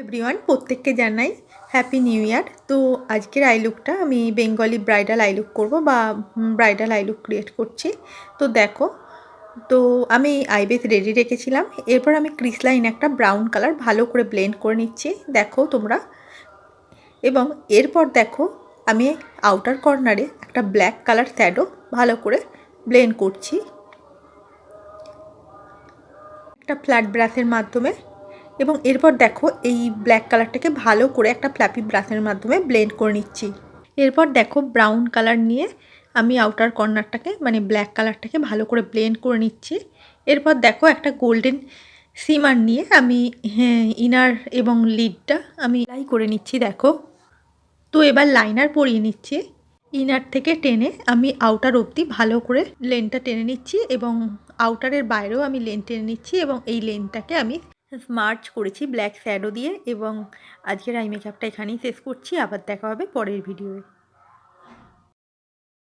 Everyone, প্রত্যেককে জানাই happy new year. তো আজকের আই লুকটা আমি বেঙ্গলি ব্রাইডাল আই লুক করবো বা ব্রাইডাল আই লুক ক্রিয়েট করছি। তো দেখো, তো আমি আইবেস রেডি রেখেছিলাম। এরপর আমি ক্রিস লাইন একটা ব্রাউন কালার ভালো করে ব্লেন্ড করে নিচ্ছি, দেখো তোমরা। এবং এরপর দেখো আমি আউটার কর্নারে একটা ব্ল্যাক কালার শ্যাডো ভালো করে ব্লেন্ড করছি একটা ফ্ল্যাট ব্রাশের মাধ্যমে। এবং এরপর দেখো এই ব্ল্যাক কালারটাকে ভালো করে একটা ফ্ল্যাপি ব্রাশের মাধ্যমে ব্লেন্ড করে নিচ্ছি। এরপর দেখো ব্রাউন কালার নিয়ে আমি আউটার কর্নারটাকে মানে ব্ল্যাক কালারটাকে ভালো করে ব্লেন্ড করে নিচ্ছি। এরপর দেখো একটা গোল্ডেন সিমার নিয়ে আমি ইনার এবং লিডটা আমি লাই করে নিচ্ছি, দেখো। তো এবার লাইনার পরিয়ে নিচ্ছি। ইনার থেকে টেনে আমি আউটার অবধি ভালো করে লেনটা টেনে নিচ্ছি এবং আউটারের বাইরেও আমি লেন টেনে নিচ্ছি এবং এই লেনটাকে আমি স্মার্চ করেছি ব্ল্যাক শ্যাডো দিয়ে। এবং আজকের আই মেকআপটা এখানেই শেষ করছি, আবার দেখা হবে পরের ভিডিওয়ে।